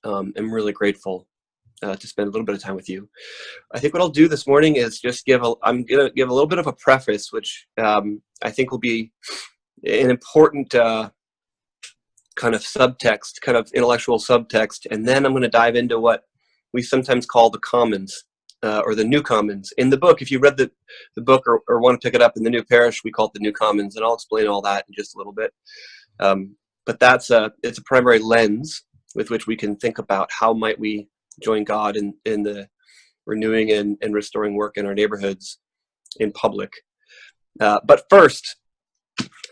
I'm really grateful to spend a little bit of time with you. I think what I'll do this morning is just I'm going to give a little bit of a preface, which I think will be an important kind of subtext, kind of intellectual subtext, and then I'm going to dive into what we sometimes call the commons, or the new commons. In the book, if you read the book or want to pick it up in the new parish, we call it the new commons, and I'll explain all that in just a little bit. But it's a primary lens with which we can think about how might we join God in the renewing and restoring work in our neighborhoods in public. But first,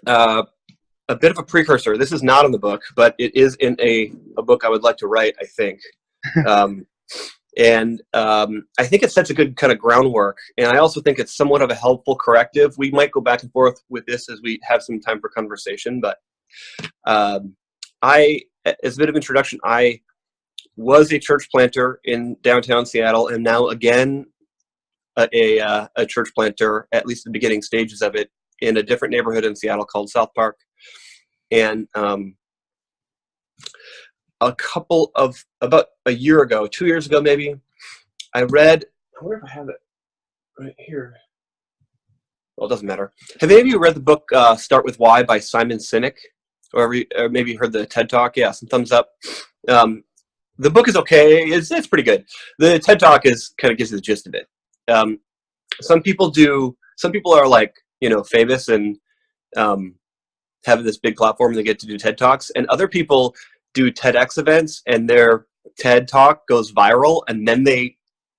a bit of a precursor. This is not in the book, but it is in a book I would like to write, I think. And I think it sets a good kind of groundwork. And I also think it's somewhat of a helpful corrective. We might go back and forth with this as we have some time for conversation. But as a bit of introduction, I was a church planter in downtown Seattle, and now again a church planter, at least the beginning stages of it, in a different neighborhood in Seattle called South Park. And about a year ago, 2 years ago maybe, I wonder if I have it right here. Well, it doesn't matter. Have any of you read the book Start With Why by Simon Sinek? Or maybe heard the TED Talk? Yeah, some thumbs up. The book is okay. It's pretty good. The TED Talk kind of gives you the gist of it. Some people are like, famous and have this big platform and they get to do TED Talks, and other people do TEDx events and their TED Talk goes viral and then they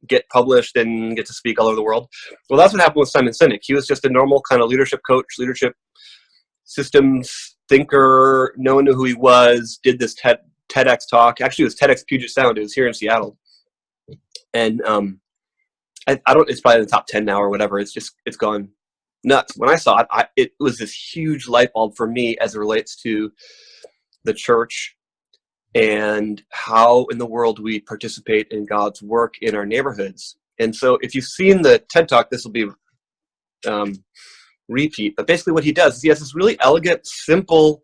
get published and get to speak all over the world. Well, that's what happened with Simon Sinek. He was just a normal kind of leadership coach, leadership systems thinker. No one knew who he was, did this TEDx talk. Actually, it was TEDx Puget Sound. It was here in Seattle. And it's probably in the top 10 now or whatever. It's gone nuts. When I saw it, it was this huge light bulb for me as it relates to the church and how in the world we participate in God's work in our neighborhoods. And so if you've seen the TED Talk, this will be repeat. But basically what he does is he has this really elegant, simple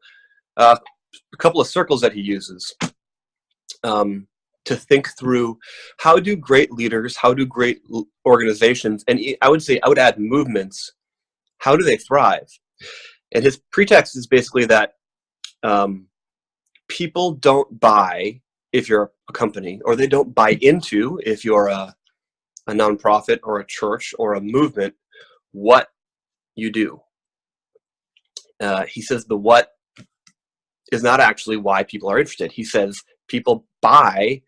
couple of circles that he uses to think through how do great leaders, how do great organizations, and I would add movements, how do they thrive? And his pretext is basically that people don't buy if you're a company, or they don't buy into if you're a nonprofit or a church or a movement, what you do. He says the what is not actually why people are interested. He says people buy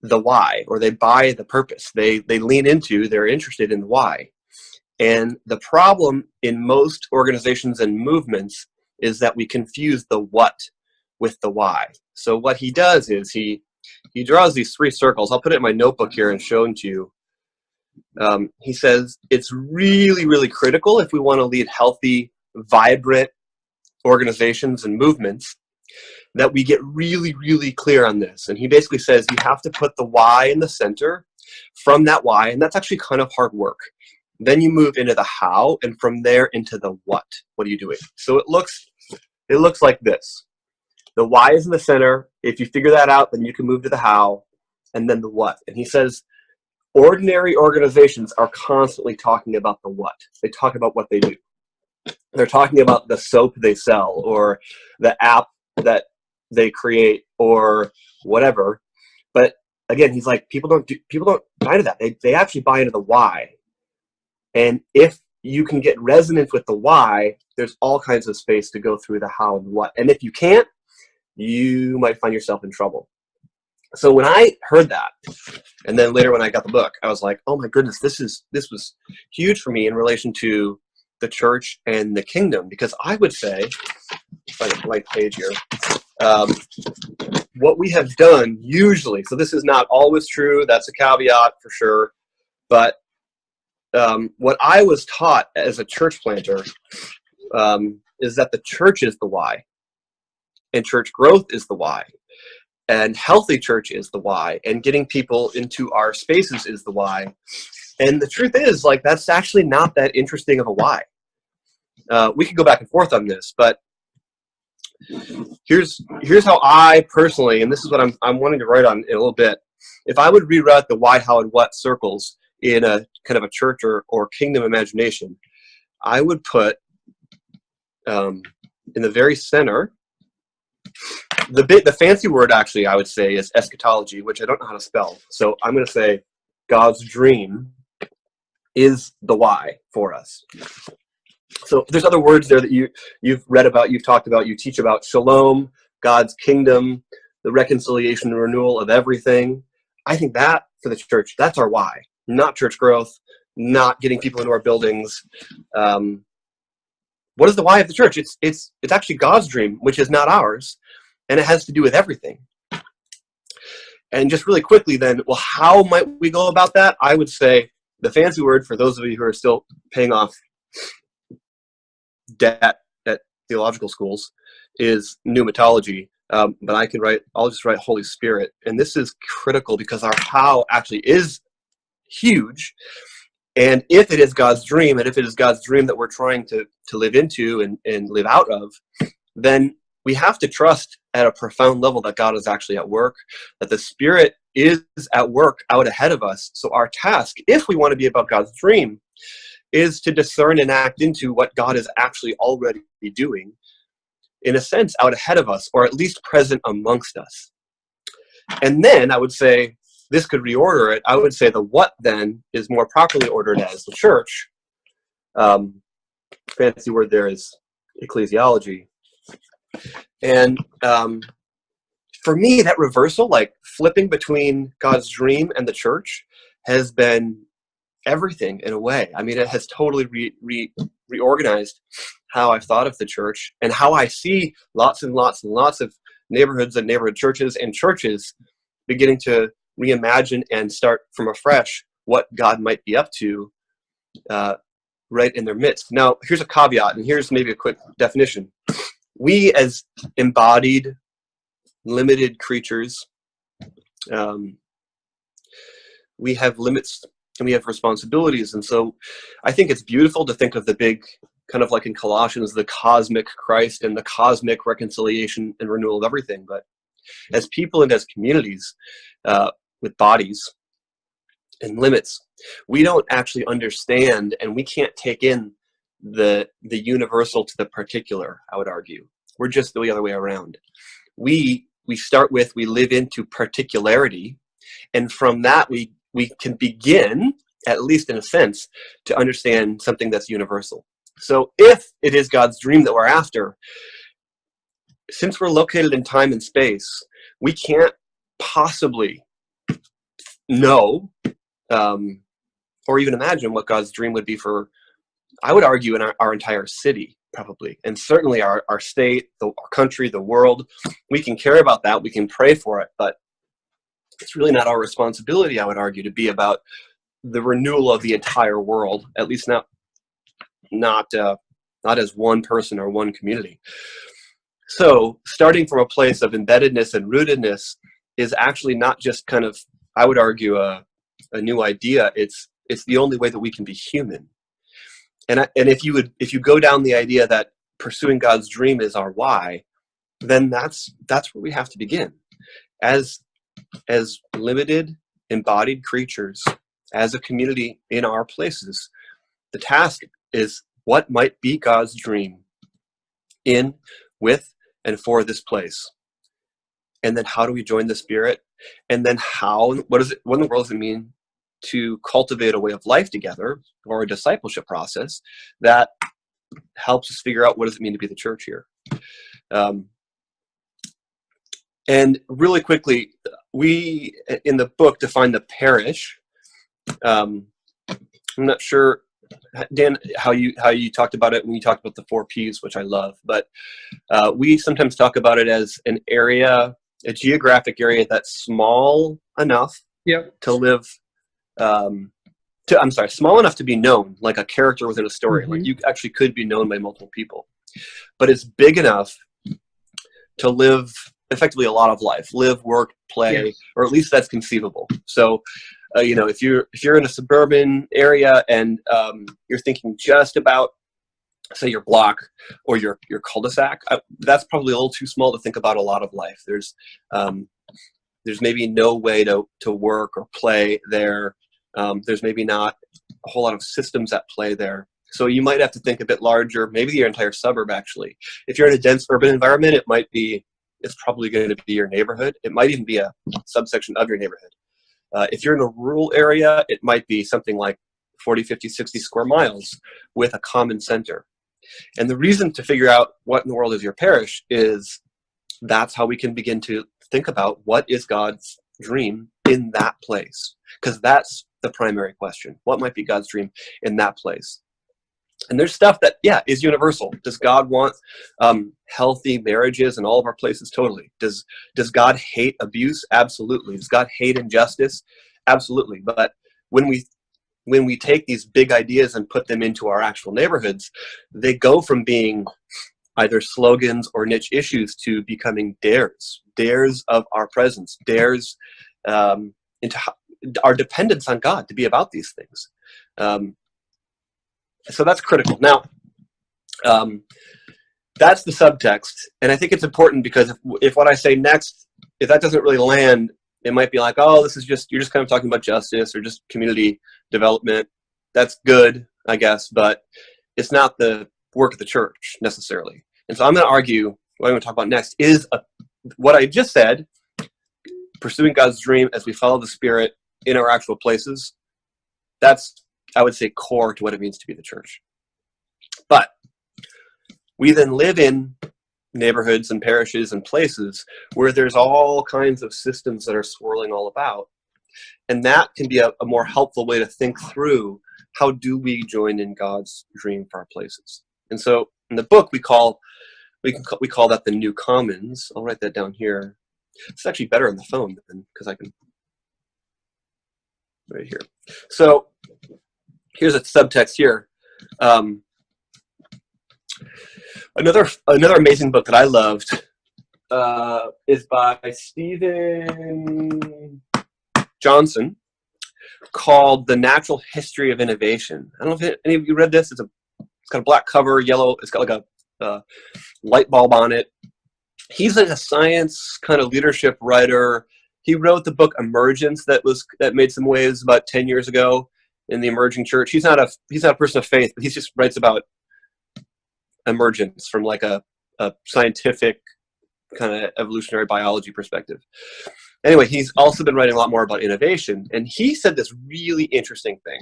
the why, or they buy the purpose. They lean into, they're interested in the why. And the problem in most organizations and movements is that we confuse the what with the why. So what he does is he draws these three circles. I'll put it in my notebook here and show them to you. He says it's really, really critical if we want to lead healthy, vibrant organizations and movements that we get really, really clear on this. And he basically says you have to put the why in the center. From that why, and that's actually kind of hard work. Then you move into the how, and from there into the what. What are you doing? So it looks like this. The why is in the center. If you figure that out, then you can move to the how, and then the what. And he says ordinary organizations are constantly talking about the what. They talk about what they do. They're talking about the soap they sell, or the app that they create, or whatever. But again, he's like, people don't buy into that. They actually buy into the why. And if you can get resonance with the why, there's all kinds of space to go through the how and what. And if you can't, you might find yourself in trouble. So when I heard that, and then later when I got the book, I was like, oh my goodness, this was huge for me in relation to the church and the kingdom. Because I would say, if I get a blank page here, what we have done usually, so this is not always true, that's a caveat for sure, but what I was taught as a church planter is that the church is the why, and church growth is the why, and healthy church is the why, and getting people into our spaces is the why. And the truth is, like, that's actually not that interesting of a why. We could go back and forth on this, but Here's how I personally, and this is what I'm wanting to write on in a little bit. If I would reroute the why, how, and what circles in a kind of a church or kingdom imagination, I would put in the very center, the fancy word actually I would say is eschatology, which I don't know how to spell. So I'm going to say God's dream is the why for us. So there's other words there that you've read about, you've talked about, you teach about: shalom, God's kingdom, the reconciliation and renewal of everything. I think that for the church, that's our why, not church growth, not getting people into our buildings. What is the why of the church? It's actually God's dream, which is not ours, and it has to do with everything. And just really quickly then, well, how might we go about that? I would say the fancy word, for those of you who are still paying off debt at theological schools, is pneumatology. But I'll just write Holy Spirit. And this is critical because our how actually is huge. And if it is God's dream, and if it is God's dream that we're trying to live into and live out of, then we have to trust at a profound level that God is actually at work, that the Spirit is at work out ahead of us. So our task, if we want to be about God's dream, is to discern and act into what God is actually already doing, in a sense, out ahead of us, or at least present amongst us. And then I would say, this could reorder it. I would say the what then is more properly ordered as the church. Fancy word there is ecclesiology. And for me, that reversal, like flipping between God's dream and the church, has been everything in a way. I mean, it has totally reorganized how I've thought of the church and how I see lots and lots and lots of neighborhoods and neighborhood churches and churches beginning to reimagine and start from afresh what God might be up to right in their midst. Now, here's a caveat, and here's maybe a quick definition. We as embodied, limited creatures, we have limits and we have responsibilities. And so I think it's beautiful to think of the big, kind of like in Colossians, the cosmic Christ and the cosmic reconciliation and renewal of everything. But as people and as communities with bodies and limits, we don't actually understand, and we can't take in the universal to the particular, I would argue. We're just the other way around. We live into particularity, and from that we can begin, at least in a sense, to understand something that's universal. So if it is God's dream that we're after, since we're located in time and space, we can't possibly know or even imagine what God's dream would be for, I would argue, in our entire city, probably, and certainly our state, our country, the world. We can care about that, we can pray for it, but it's really not our responsibility, I would argue, to be about the renewal of the entire world, at least not as one person or one community. So starting from a place of embeddedness and rootedness is actually not just kind of, I would argue, a new idea. It's the only way that we can be human. And if you go down the idea that pursuing God's dream is our why, then that's where we have to begin. As limited, embodied creatures, as a community in our places, the task is what might be God's dream in, with, and for this place. And then how do we join the Spirit? And then what in the world does it mean to cultivate a way of life together, or a discipleship process that helps us figure out what does it mean to be the church here? And really quickly, we in the book define the parish. I'm not sure, Dan, how you talked about it when you talked about the 4 Ps, which I love, but we sometimes talk about it as an area, a geographic area that's small enough to live, small enough to be known, like a character within a story. Mm-hmm. Like you actually could be known by multiple people, but it's big enough to live effectively a lot of life, live, work, play, yes. Or at least that's conceivable. So, if you're in a suburban area and you're thinking just about say your block or your cul-de-sac, that's probably a little too small to think about a lot of life. There's maybe no way to work or play there. There's maybe not a whole lot of systems at play there. So you might have to think a bit larger, maybe your entire suburb actually. If you're in a dense urban environment, it's probably going to be your neighborhood. It might even be a subsection of your neighborhood. If you're in a rural area, it might be something like 40, 50, 60 square miles with a common center. And the reason to figure out what in the world is your parish is that's how we can begin to think about what is God's dream in that place. Because that's the primary question. What might be God's dream in that place? And there's stuff that, is universal. Does God want healthy marriages in all of our places? Totally. Does God hate abuse? Absolutely. Does God hate injustice? Absolutely. But when we take these big ideas and put them into our actual neighborhoods, they go from being either slogans or niche issues to becoming dares of our presence, dares into our dependence on God to be about these things. So that's critical. Now, that's the subtext, and I think it's important because if what I say next, if that doesn't really land, it might be like, oh, you're just kind of talking about justice or just community development. That's good, I guess, but it's not the work of the church necessarily. And so I'm going to argue what I'm going to talk about next is what I just said, pursuing God's dream as we follow the Spirit in our actual places. That's, I would say, core to what it means to be the church. But we then live in neighborhoods and parishes and places where there's all kinds of systems that are swirling all about. And that can be a more helpful way to think through how do we join in God's dream for our places. And so in the book, we call that the new commons. I'll write that down here. It's actually better on the phone because I can right here. So here's a subtext here. Another amazing book that I loved is by Stephen Johnson called The Natural History of Innovation. I don't know if any of you read this. It's got a black cover, yellow. It's got like a light bulb on it. He's like a science kind of leadership writer. He wrote the book Emergence that made some waves about 10 years ago in the emerging church. He's not a person of faith, but he just writes about emergence from like a scientific kind of evolutionary biology perspective. Anyway, he's also been writing a lot more about innovation, and he said this really interesting thing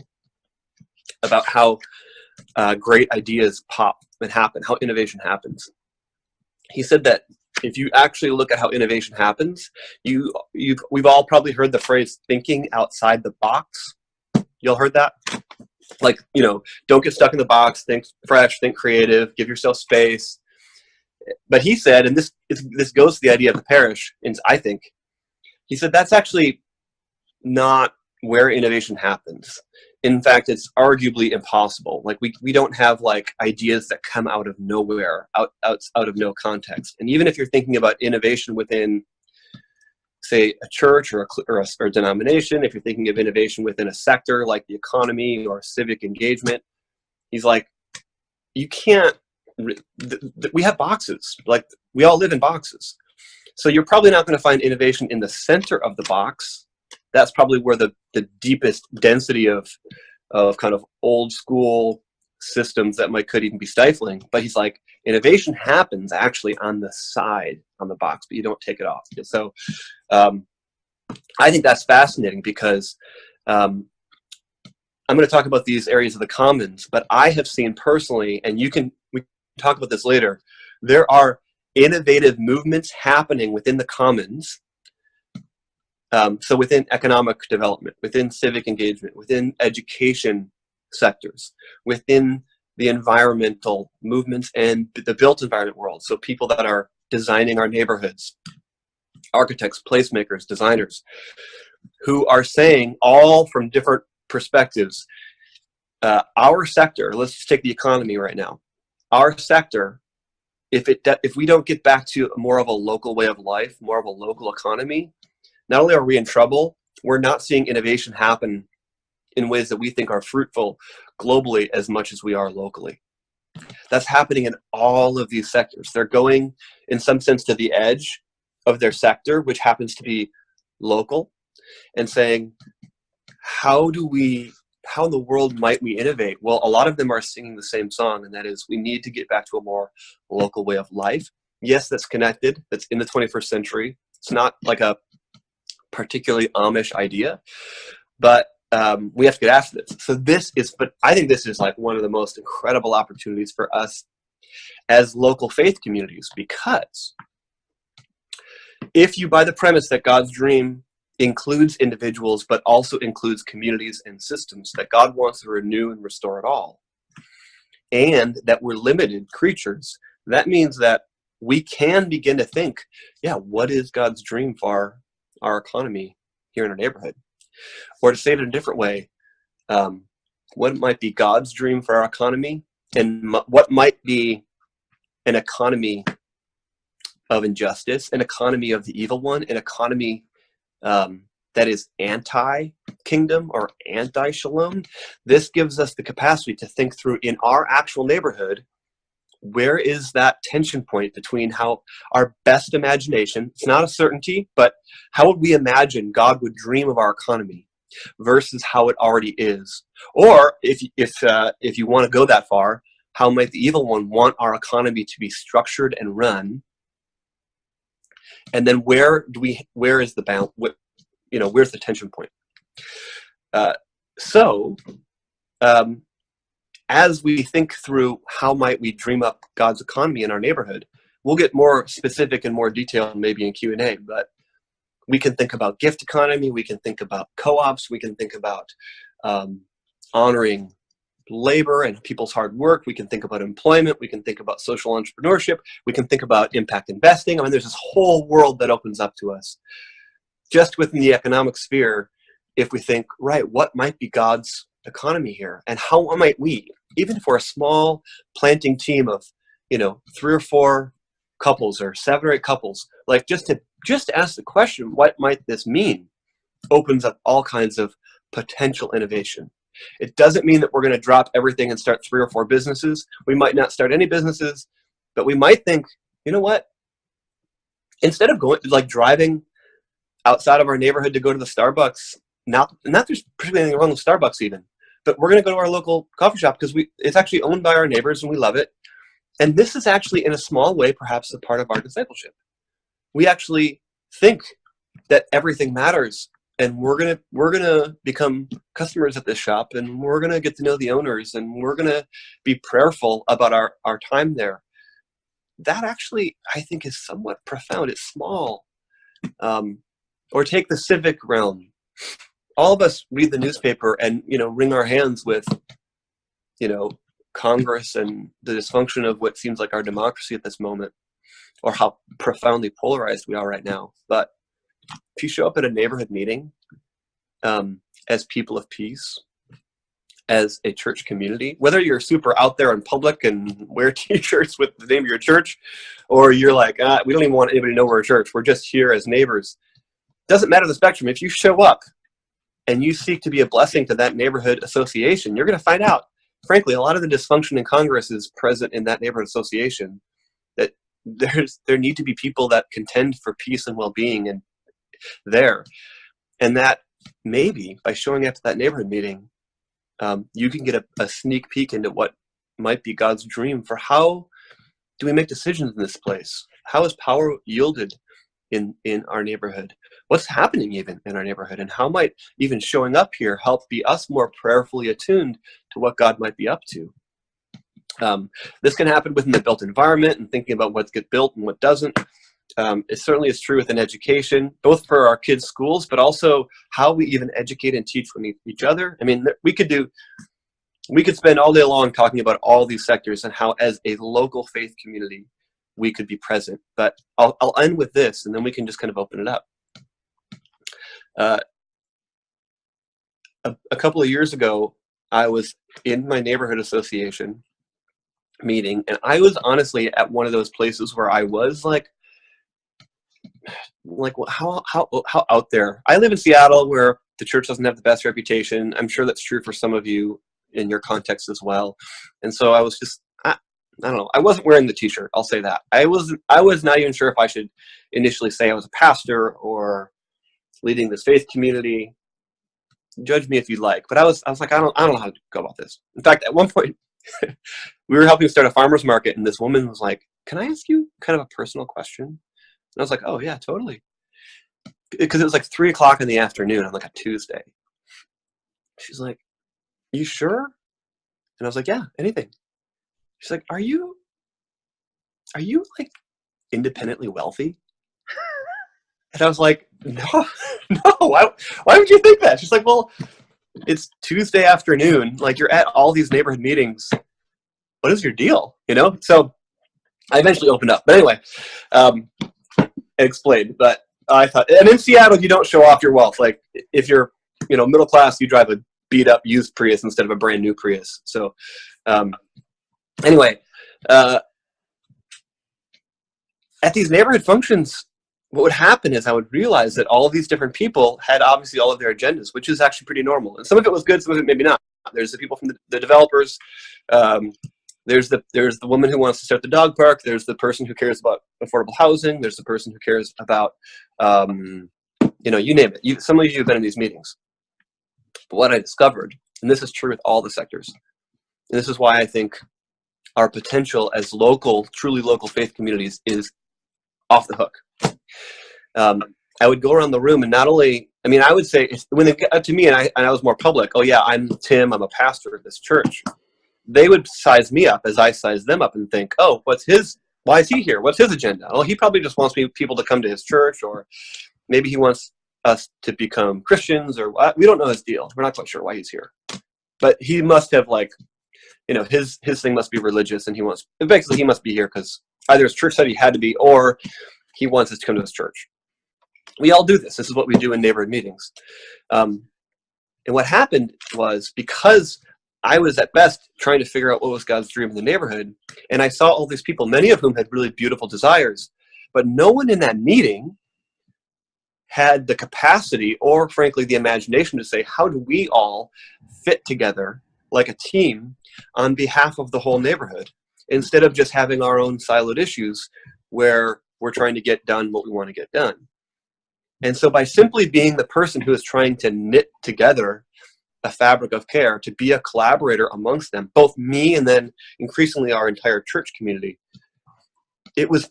about how great ideas pop and happen, how innovation happens. He said that if you actually look at how innovation happens, we've all probably heard the phrase thinking outside the box. You all heard that? Like, don't get stuck in the box, think fresh, think creative, give yourself space. But he said, and this goes to the idea of the parish, and I think, he said that's actually not where innovation happens. In fact, it's arguably impossible. Like we don't have like ideas that come out of nowhere, out of no context. And even if you're thinking about innovation within, say, a church or a denomination, if you're thinking of innovation within a sector like the economy or civic engagement, he's like, you can't. We have boxes. Like we all live in boxes. So you're probably not going to find innovation in the center of the box. That's probably where the deepest density of kind of old school systems that could even be stifling. But he's like, innovation happens actually on the side, on the box, but you don't take it off. So I think that's fascinating because I'm going to talk about these areas of the commons, but I have seen personally, and we can talk about this later, there are innovative movements happening within the commons. So within economic development, within civic engagement, within education sectors, within the environmental movements and the built environment world. So people that are designing our neighborhoods, architects, placemakers, designers, who are saying, all from different perspectives, our sector, let's just take the economy right now, our sector, if we don't get back to more of a local way of life, more of a local economy, not only are we in trouble, we're not seeing innovation happen in ways that we think are fruitful globally as much as we are locally. That's happening in all of these sectors. They're going, in some sense, to the edge of their sector, which happens to be local, and saying, how in the world might we innovate? Well, a lot of them are singing the same song, and that is, we need to get back to a more local way of life. Yes, that's connected. That's in the 21st century. It's not like a particularly Amish idea, but we have to get after this. So but I think this is like one of the most incredible opportunities for us as local faith communities, because if you buy the premise that God's dream includes individuals, but also includes communities and systems, that God wants to renew and restore it all, and that we're limited creatures, that means that we can begin to think, yeah, what is God's dream for our economy here in our neighborhood? Or to say it in a different way, what might be God's dream for our economy, and what might be an economy of injustice, an economy of the evil one, an economy that is anti-kingdom or anti-shalom. This gives us the capacity to think through, in our actual neighborhood, where is that tension point between how our best imagination, it's not a certainty, but how would we imagine God would dream of our economy versus how it already is? Or if you want to go that far, how might the evil one want our economy to be structured and run? And then where is the bound? Where's the tension point? As we think through how might we dream up God's economy in our neighborhood, we'll get more specific and more detailed maybe in Q&A, but we can think about gift economy, we can think about co-ops, we can think about honoring labor and people's hard work, we can think about employment, we can think about social entrepreneurship, we can think about impact investing. I mean, there's this whole world that opens up to us just within the economic sphere if we think, right, what might be God's economy here? And how might we, even if we're a small planting team of, 3 or 4 couples or 7 or 8 couples, like just to ask the question, what might this mean, opens up all kinds of potential innovation. It doesn't mean that we're going to drop everything and start 3 or 4 businesses. We might not start any businesses, but we might think, you know what? Instead of driving outside of our neighborhood to go to the Starbucks, not there's particularly anything wrong with Starbucks even, but we're going to go to our local coffee shop because it's actually owned by our neighbors and we love it. And this is actually, in a small way, perhaps a part of our discipleship. We actually think that everything matters, and we're gonna become customers at this shop, and we're gonna get to know the owners, and we're gonna be prayerful about our time there. That actually, I think, is somewhat profound. It's small. Or take the civic realm. All of us read the newspaper and wring our hands with Congress and the dysfunction of what seems like our democracy at this moment, or how profoundly polarized we are right now. But if you show up at a neighborhood meeting as people of peace, as a church community, whether you're super out there in public and wear t-shirts with the name of your church, or you're like, we don't even want anybody to know we're a church, we're just here as neighbors. Doesn't matter the spectrum. If you show up and you seek to be a blessing to that neighborhood association, you're going to find out, frankly, a lot of the dysfunction in Congress is present in that neighborhood association, that there need to be people that contend for peace and well-being and there. And that maybe by showing up to that neighborhood meeting, you can get a sneak peek into what might be God's dream for how do we make decisions in this place? How is power yielded in our neighborhood? What's happening even in our neighborhood? And how might even showing up here help be us more prayerfully attuned to what God might be up to? This can happen within the built environment and thinking about what gets built and what doesn't. It certainly is true within education, both for our kids' schools, but also how we even educate and teach from each other. I mean, we could spend all day long talking about all these sectors and how, as a local faith community, we could be present. But I'll end with this, and then we can just kind of open it up. A couple of years ago, I was in my neighborhood association meeting, and I was honestly at one of those places where I was like how out there. I live in Seattle, where the church doesn't have the best reputation. I'm sure that's true for some of you in your context as well. And so I was just, I don't know. I wasn't wearing the t-shirt. I'll say that. I was not even sure if I should initially say I was a pastor or leading this faith community. Judge me if you'd like. But I was like, I don't know how to go about this. In fact, at one point, we were helping start a farmer's market, and this woman was like, can I ask you kind of a personal question? And I was like, oh, yeah, totally. Because it was like 3:00 in the afternoon on like a Tuesday. She's like, you sure? And I was like, yeah, anything. She's like, are you like independently wealthy? And I was like, no, why would you think that? She's like, well, it's Tuesday afternoon. Like, you're at all these neighborhood meetings. What is your deal? You know? So I eventually opened up. But anyway, I explained. But I thought, and in Seattle, you don't show off your wealth. Like, if you're, middle class, you drive a beat up used Prius instead of a brand new Prius. So anyway, at these neighborhood functions, what would happen is I would realize that all of these different people had obviously all of their agendas, which is actually pretty normal. And some of it was good, some of it maybe not. There's the people from the developers. There's the woman who wants to start the dog park. There's the person who cares about affordable housing. There's the person who cares about, you name it. Some of you have been in these meetings. But what I discovered, and this is true with all the sectors, and this is why I think our potential as truly local faith communities is off the hook. I would go around the room and not only, I would say when they got to me and I was more public, oh yeah, I'm Tim, I'm a pastor of this church. They would size me up as I size them up and think, oh, why is he here? What's his agenda? Well, he probably just wants people to come to his church, or maybe he wants us to become Christians, or we don't know his deal. We're not quite sure why he's here. But he must have his thing must be religious, and he must be here because either his church said he had to be, or he wants us to come to his church. We all do this. This is what we do in neighborhood meetings. And what happened was, because I was at best trying to figure out what was God's dream in the neighborhood, and I saw all these people, many of whom had really beautiful desires, but no one in that meeting had the capacity or, frankly, the imagination to say, how do we all fit together like a team on behalf of the whole neighborhood, instead of just having our own siloed issues where we're trying to get done what we want to get done. And so by simply being the person who is trying to knit together a fabric of care, to be a collaborator amongst them, both me and then increasingly our entire church community, it was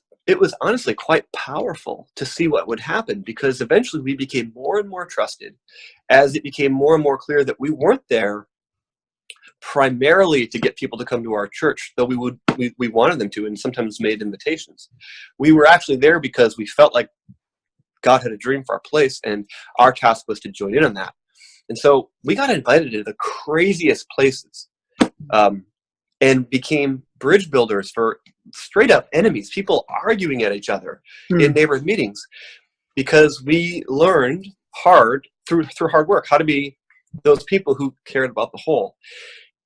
honestly quite powerful to see what would happen, because eventually we became more and more trusted as it became more and more clear that we weren't there primarily to get people to come to our church, though we wanted them to, and sometimes made invitations. We were actually there because we felt like God had a dream for our place, and our task was to join in on that. And so we got invited to the craziest places, and became bridge builders for straight up enemies, people arguing at each other in neighborhood meetings, because we learned through hard work how to be those people who cared about the whole.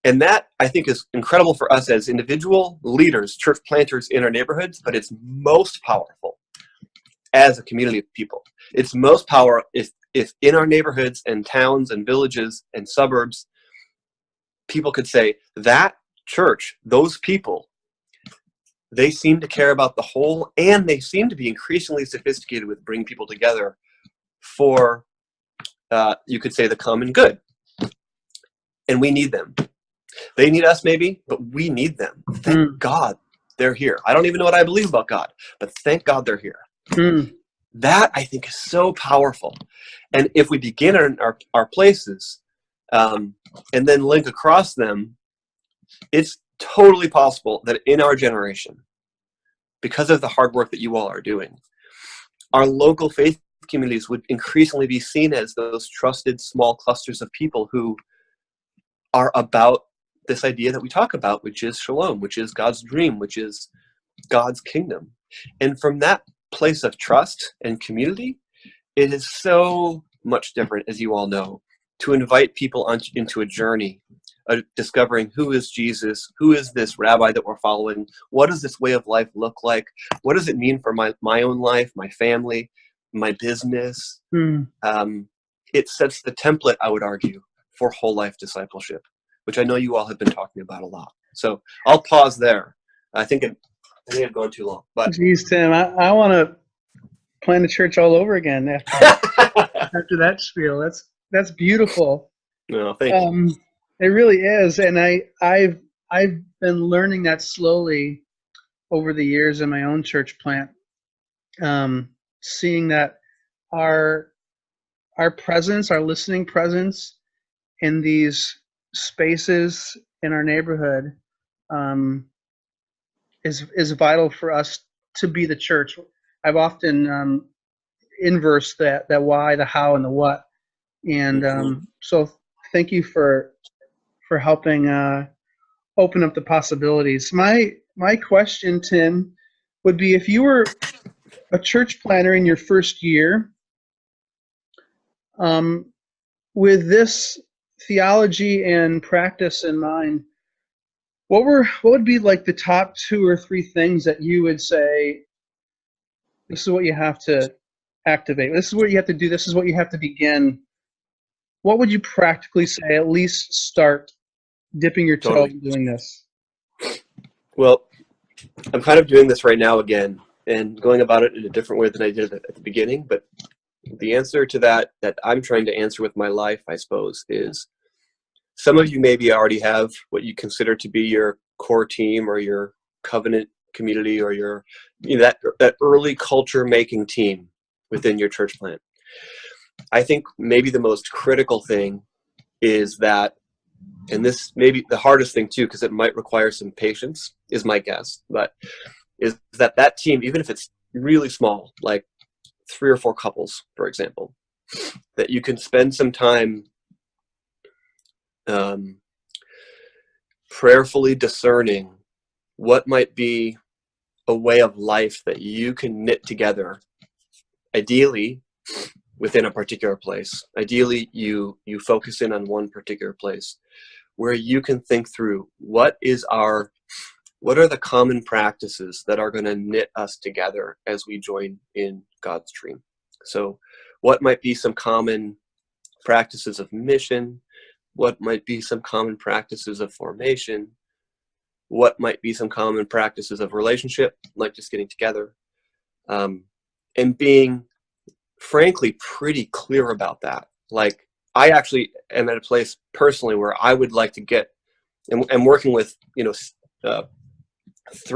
And that, I think, is incredible for us as individual leaders, church planters in our neighborhoods, but it's most powerful as a community of people. It's most power if in our neighborhoods and towns and villages and suburbs, people could say, that church, those people, they seem to care about the whole, and they seem to be increasingly sophisticated with bringing people together for, you could say, the common good. And we need them. They need us maybe, but we need them. Thank God they're here. I don't even know what I believe about God, but thank God they're here. That, I think, is so powerful. And if we begin in our places and then link across them, it's totally possible that in our generation, because of the hard work that you all are doing, our local faith communities would increasingly be seen as those trusted small clusters of people who are about this idea that we talk about, which is shalom, which is God's dream, which is God's kingdom. And from that place of trust and community, it is so much different, as you all know, to invite people into a journey discovering who is Jesus, who is this rabbi that we're following, what does this way of life look like, what does it mean for my own life, my family, my business. It sets the template, I would argue, for whole life discipleship, which I know you all have been talking about a lot. So I'll pause there. I think I've gone too long, but Geez, Tim, I want to plant a church all over again after that spiel. That's beautiful. no, thank you. It really is, and I've been learning that slowly over the years in my own church plant, seeing that our presence, our listening presence in these spaces in our neighborhood, is vital for us to be the church. I've often inversed that why, the how, and the what, and so thank you for helping open up the possibilities. My question, Tim, would be if you were a church planner in your first year, with this theology and practice in mind, what would be like the top 2 or 3 things that you would say, this is what you have to activate, this is what you have to do, this is what you have to begin? What would you practically say, at least start dipping your toe Totally. in doing this? Well, I'm kind of doing this right now again and going about it in a different way than I did at the beginning. But the answer to that I'm trying to answer with my life, I suppose, is some of you maybe already have what you consider to be your core team or your covenant community or your, that early culture making team within your church plant. I think maybe the most critical thing is that, and this may be the hardest thing too, because it might require some patience, is my guess, but is that team, even if it's really small, like 3 or 4 couples, for example, that you can spend some time prayerfully discerning what might be a way of life that you can knit together, ideally within a particular place. Ideally, you focus in on one particular place where you can think through what are the common practices that are going to knit us together as we join in God's dream. So what might be some common practices of mission? What might be some common practices of formation? What might be some common practices of relationship, like just getting together, and being frankly pretty clear about that. Like, I actually am at a place personally where I would like to get, and I'm working with 3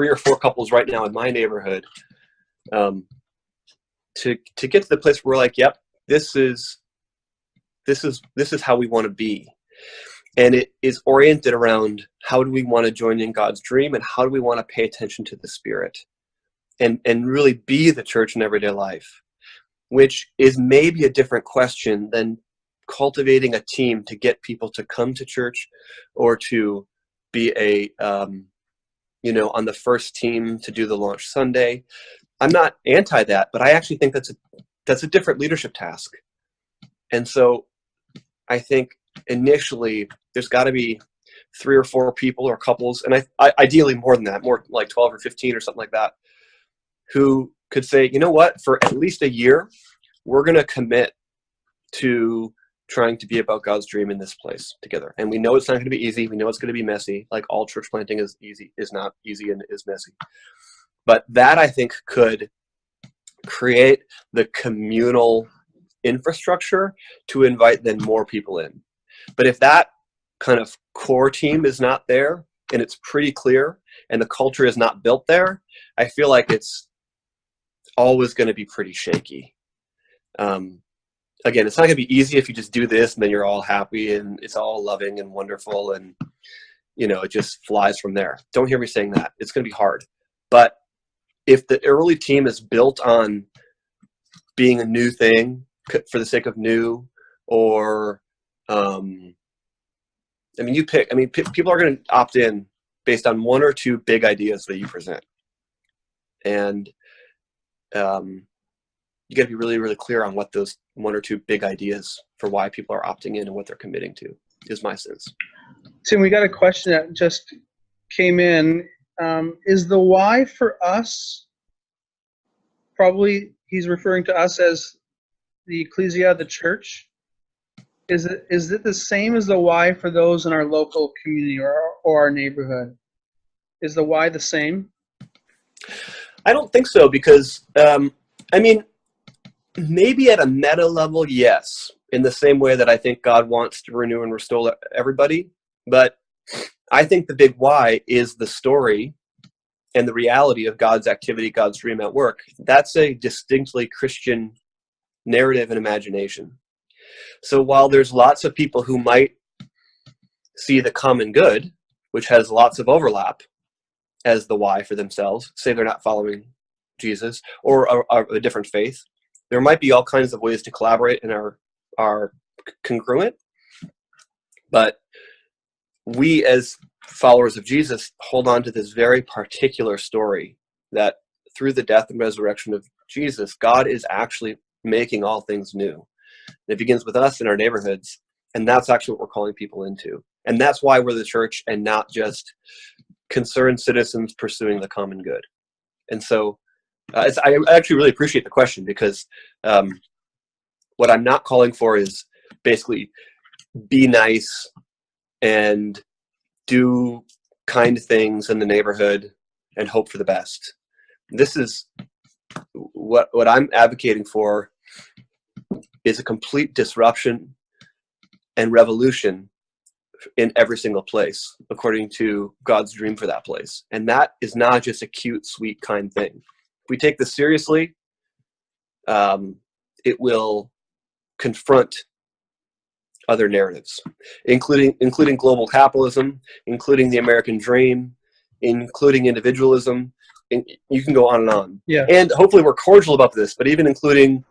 or 4 couples right now in my neighborhood, to get to the place where we're like, yep, this is how we want to be. And it is oriented around how do we want to join in God's dream, and how do we want to pay attention to the Spirit and really be the church in everyday life, which is maybe a different question than cultivating a team to get people to come to church or to be on the first team to do the launch Sunday. I'm not anti that, but I actually think that's a different leadership task. And so I think initially there's got to be 3 or 4 people or couples, and I ideally more than that, more like 12 or 15 or something like that, who could say, you know what, for at least a year, we're going to commit to trying to be about God's dream in this place together. And we know it's not going to be easy. We know it's going to be messy. Like all church planting is not easy and is messy. But that, I think, could create the communal infrastructure to invite then more people in. But if that kind of core team is not there, and it's pretty clear, and the culture is not built there, I feel like it's always going to be pretty shaky. Again, it's not going to be easy if you just do this and then you're all happy and it's all loving and wonderful and it just flies from there. Don't hear me saying that. It's going to be hard. But if the early team is built on being a new thing for the sake of new, or you pick. People are going to opt in based on 1 or 2 big ideas that you present, and you got to be really, really clear on what those 1 or 2 big ideas for why people are opting in and what they're committing to is my sense. Tim, we got a question that just came in. Is the why for us, probably he's referring to us as the ecclesia, the church, is it the same as the why for those in our local community or our neighborhood? Is the why the same? I don't think so, because I mean, maybe at a meta level, yes, in the same way that I think God wants to renew and restore everybody. But I think the big why is the story and the reality of God's activity, God's dream at work. That's a distinctly Christian narrative and imagination. So while there's lots of people who might see the common good, which has lots of overlap, as the why for themselves, say they're not following Jesus or a different faith, there might be all kinds of ways to collaborate and are congruent. But we as followers of Jesus hold on to this very particular story that through the death and resurrection of Jesus, God is actually making all things new. And it begins with us in our neighborhoods, and that's actually what we're calling people into. And that's why we're the church and not just concerned citizens pursuing the common good. And so I actually really appreciate the question, because what I'm not calling for is basically be nice and do kind things in the neighborhood and hope for the best. This is what I'm advocating for, is a complete disruption and revolution in every single place, according to God's dream for that place. And that is not just a cute, sweet, kind thing. If we take this seriously, it will confront other narratives, including global capitalism, including the American dream, including individualism. And you can go on and on. Yeah. And hopefully we're cordial about this, but even including,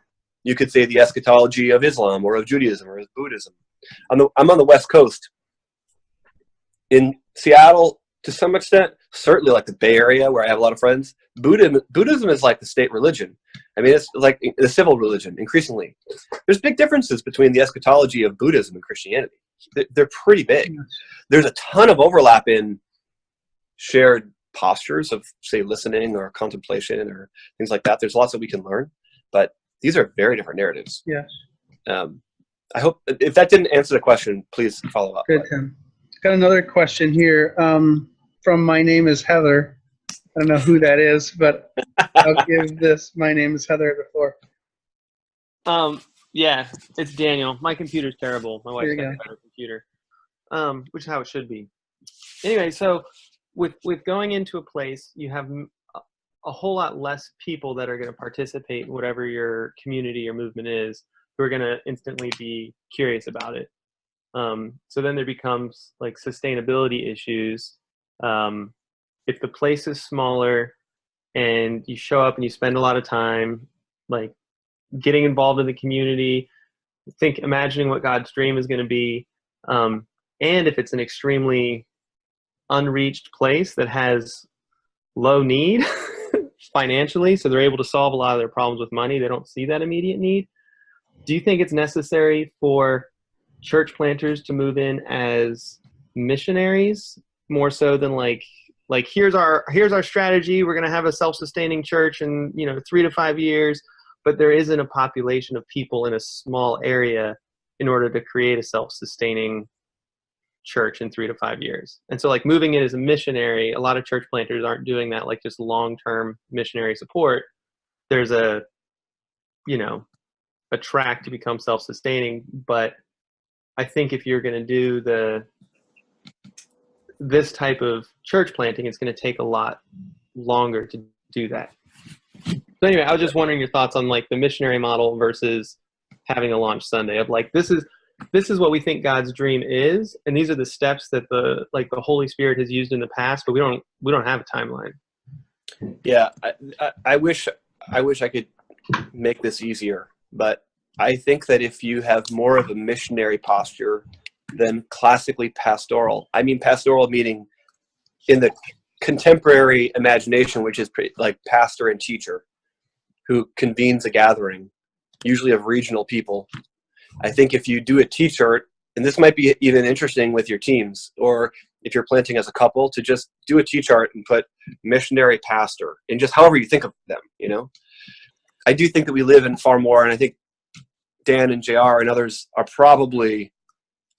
you could say, the eschatology of Islam or of Judaism or of Buddhism. I'm on the West Coast. In Seattle, to some extent, certainly like the Bay Area where I have a lot of friends, Buddhism is like the state religion. I mean, it's like the civil religion, increasingly. There's big differences between the eschatology of Buddhism and Christianity. They're pretty big. There's a ton of overlap in shared postures of, say, listening or contemplation or things like that. There's lots that we can learn, but these are very different narratives. Yes. I hope, if that didn't answer the question, please follow up. Good, Tim. Got another question here from My Name is Heather. I don't know who that is, but I'll give this My Name is Heather the floor. Yeah, it's Daniel. My computer's terrible. My wife's There you got a go. better computer, which is how it should be. Anyway, so with going into a place, you have a whole lot less people that are going to participate in whatever your community or movement is, who are going to instantly be curious about it. So then there becomes like sustainability issues. If the place is smaller and you show up and you spend a lot of time like getting involved in the community, imagining what God's dream is going to be, and if it's an extremely unreached place that has low need financially, so they're able to solve a lot of their problems with money, they don't see that immediate need. Do you think it's necessary for church planters to move in as missionaries more so than like here's our strategy, we're going to have a self-sustaining church in 3 to 5 years, but there isn't a population of people in a small area in order to create a self-sustaining church in 3 to 5 years? And so like moving in as a missionary, a lot of church planters aren't doing that like just long-term missionary support. There's a track to become self-sustaining, but I think if you're going to do this type of church planting, it's going to take a lot longer to do that. So anyway, I was just wondering your thoughts on like the missionary model versus having a launch Sunday of like, this is what we think God's dream is, and these are the steps that the Holy Spirit has used in the past, but we don't have a timeline. Yeah, I wish I could make this easier, but I think that if you have more of a missionary posture than classically pastoral, I mean pastoral meaning in the contemporary imagination, which is like pastor and teacher who convenes a gathering, usually of regional people. I think if you do a T-shirt, and this might be even interesting with your teams, or if you're planting as a couple, to just do a T-chart and put missionary pastor, and just however you think of them, I do think that we live in far more, and I think Dan and JR and others are probably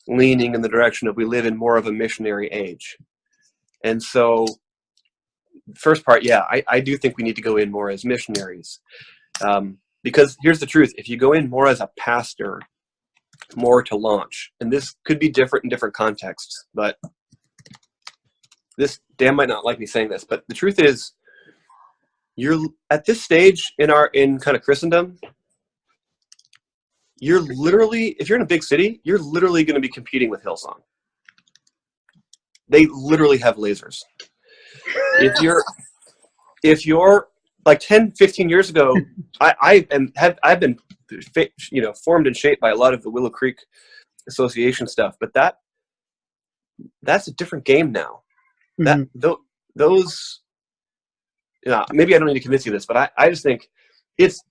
leaning in the direction of we live in more of a missionary age. And so first part, yeah, I do think we need to go in more as missionaries. Because here's the truth. If you go in more as a pastor, more to launch, and this could be different in different contexts, but Dan might not like me saying this, but the truth is, you're at this stage in kind of Christendom, you're literally, if you're in a big city, you're literally going to be competing with Hillsong. They literally have lasers. If you're like 10, 15 years ago, I've been, formed and shaped by a lot of the Willow Creek Association stuff, but that's a different game now. Those, maybe I don't need to convince you this, but I just think it's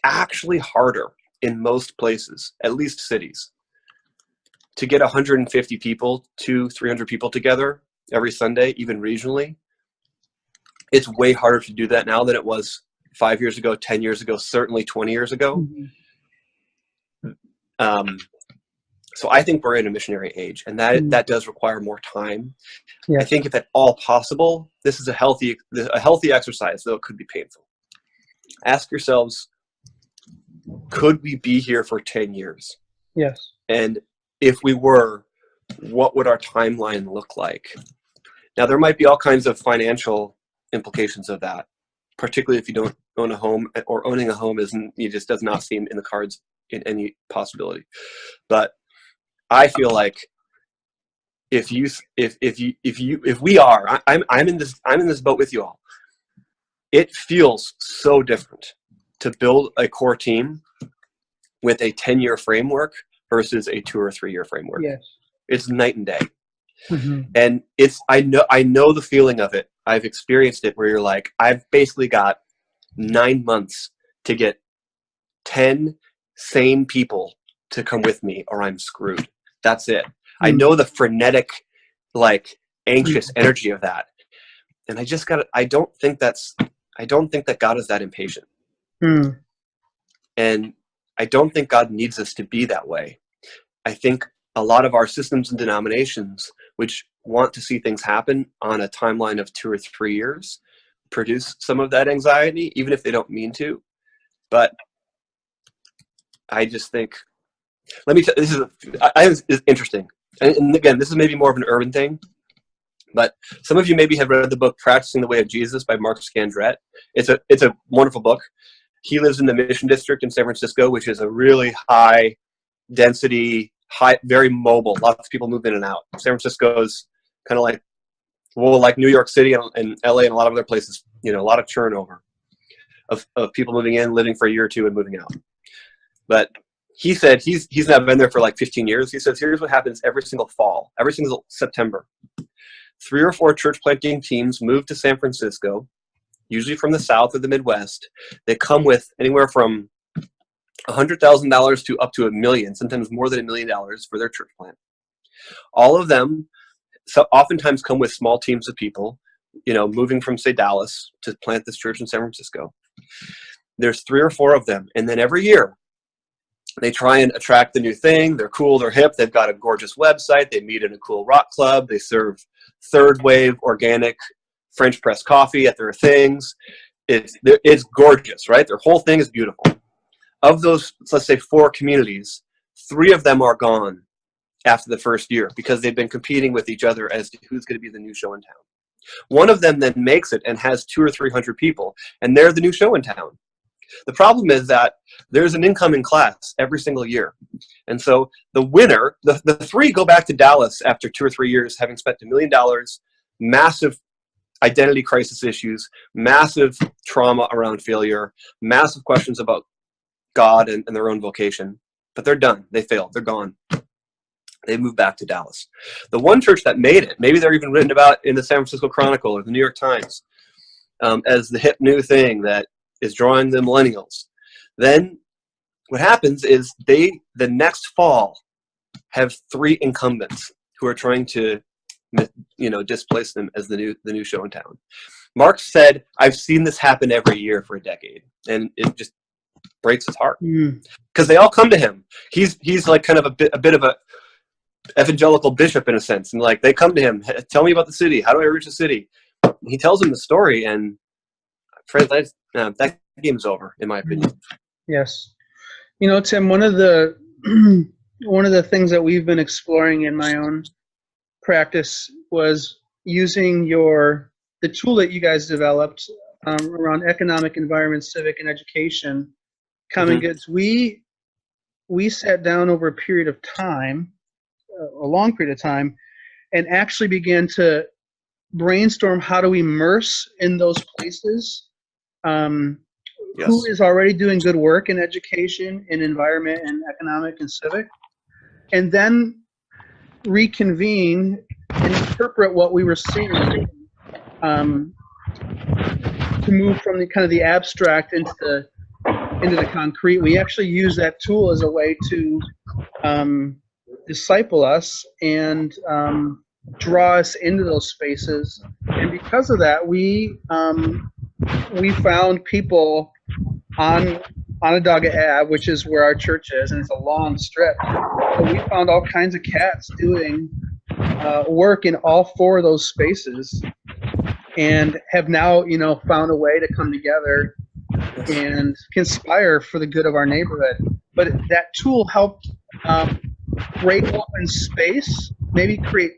actually harder in most places, at least cities, to get 150 people, 200-300 people together every Sunday, even regionally. It's way harder to do that now than it was 5 years ago, 10 years ago, certainly 20 years ago. So I think we're in a missionary age, and that does require more time. Yeah. I think if at all possible, this is a healthy exercise, though it could be painful. Ask yourselves, could we be here for 10 years? Yes. And if we were, what would our timeline look like? Now, there might be all kinds of financial implications of that, particularly if you don't own a home, or owning a home just does not seem in the cards in any possibility. But I feel like if we are, I'm in this boat with you all. It feels so different to build a core team with a 10-year framework versus a 2 or 3 year framework. Yes. It's night and day. And I know the feeling of it. I've experienced it where you're like, I've basically got 9 months to get 10 sane people to come with me, or I'm screwed. That's it. I know the frenetic, anxious energy of that. And I don't think that God is that impatient. And I don't think God needs us to be that way. I think a lot of our systems and denominations, which want to see things happen on a timeline of 2 or 3 years, produce some of that anxiety, even if they don't mean to. But I just think, let me tell you, this is interesting. And again, this is maybe more of an urban thing, but some of you maybe have read the book Practicing the Way of Jesus by Mark Scandrette. It's a wonderful book. He lives in the Mission District in San Francisco, which is a really high density, very mobile. Lots of people move in and out. San Francisco is kind of like New York City and LA and a lot of other places, a lot of turnover of people moving in, living for a year or two and moving out. But he said he's now been there for 15 years. He says, here's what happens every single fall, every single September. 3 or 4 church planting teams move to San Francisco, usually from the South or the Midwest. They come with anywhere from $100,000 to up to $1 million, sometimes more than $1 million for their church plant. All of them oftentimes come with small teams of people, moving from, say, Dallas to plant this church in San Francisco. There's 3 or 4 of them. And then every year, they try and attract the new thing. They're cool, they're hip, they've got a gorgeous website, they meet in a cool rock club, they serve third wave organic French press coffee at their things. It's gorgeous, right? Their whole thing is beautiful. Of those, let's say 4 communities, 3 of them are gone after the first year because they've been competing with each other as to who's going to be the new show in town. One of them then makes it and has 200 or 300 people, and they're the new show in town. The problem is that there's an incoming class every single year. And so the winner, the 3 go back to Dallas after 2 or 3 years, having spent $1 million, massive identity crisis issues, massive trauma around failure, massive questions about God and their own vocation. But they're done. They failed. They're gone. They moved back to Dallas. The one church that made it, maybe they're even written about in the San Francisco Chronicle or the New York Times as the hip new thing that is drawing the millennials. Then what happens is the next fall have 3 incumbents who are trying to displace them as the new show in town. Mark said, I've seen this happen every year for a decade, and it just breaks his heart because they all come to him. He's like kind of a bit of a evangelical bishop in a sense, and they come to him, tell me about the city, how do I reach the city? he tells him the story, and friends, that game's over, in my opinion. Yes. You know, Tim, one of the one of the things that we've been exploring in my own practice was using the tool that you guys developed around economic, environment, civic, and education, common goods. We sat down over a period of time, a long period of time, and actually began to brainstorm how to immerse in those places. Who is already doing good work in education, in environment, and economic and civic, and then reconvene and interpret what we were seeing, to move from the kind of the abstract into the concrete. We actually use that tool as a way to disciple us and draw us into those spaces. And because of that, we found people on Onondaga Ave, which is where our church is, and it's a long strip. So we found all kinds of cats doing work in all four of those spaces, and have now, you know, found a way to come together and conspire for the good of our neighborhood. But that tool helped break open space, maybe create,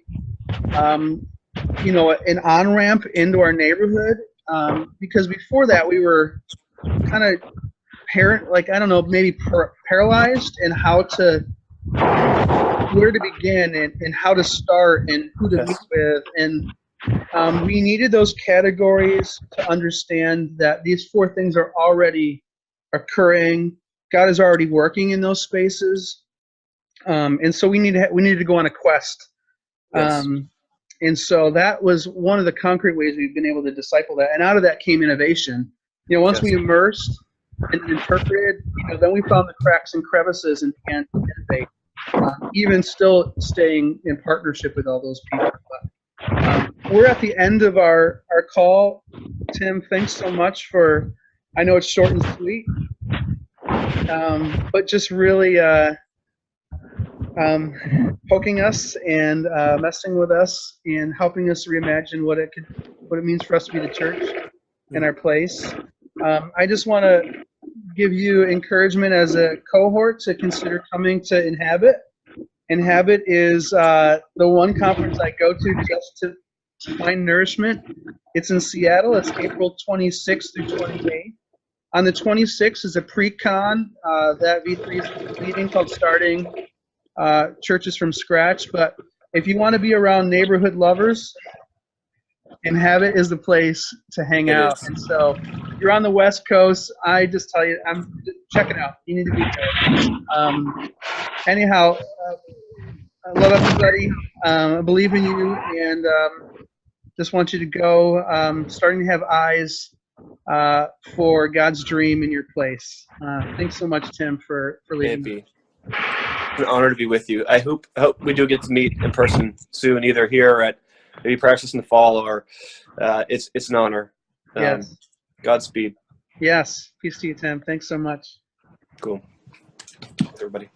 you know, an on-ramp into our neighborhood, because before that we were kind of maybe paralyzed in where to begin and how to start and who to meet with. And we needed those categories to understand that these four things are already occurring. God is already working in those spaces. And so we needed to go on a quest. And so that was one of the concrete ways we've been able to disciple that. And out of that came innovation. You know, once we immersed and interpreted, you know, then we found the cracks and crevices and began to innovate, even still staying in partnership with all those people. But, we're at the end of our call. Tim, thanks so much I know it's short and sweet, but just really poking us and messing with us and helping us reimagine what it means for us to be the church in our place. I just want to give you encouragement as a cohort to consider coming to Inhabit. Inhabit is the one conference I go to just to find nourishment. It's in Seattle. It's April 26th through 28th. On the 26th is a pre-con that V3 is leading, called Starting Churches from Scratch. But if you want to be around neighborhood lovers, Inhabit is the place to hang out. And so if you're on the West Coast, I just tell you, check it out. You need to be there. Anyhow, I love everybody. I believe in you, and just want you to go, starting to have eyes for God's dream in your place. Thanks so much, Tim, for leading. It's an honor to be with you. I hope we do get to meet in person soon, either here or at maybe practice in the fall, or it's an honor. Yes. Godspeed. Yes. Peace to you, Tim. Thanks so much. Cool. Everybody.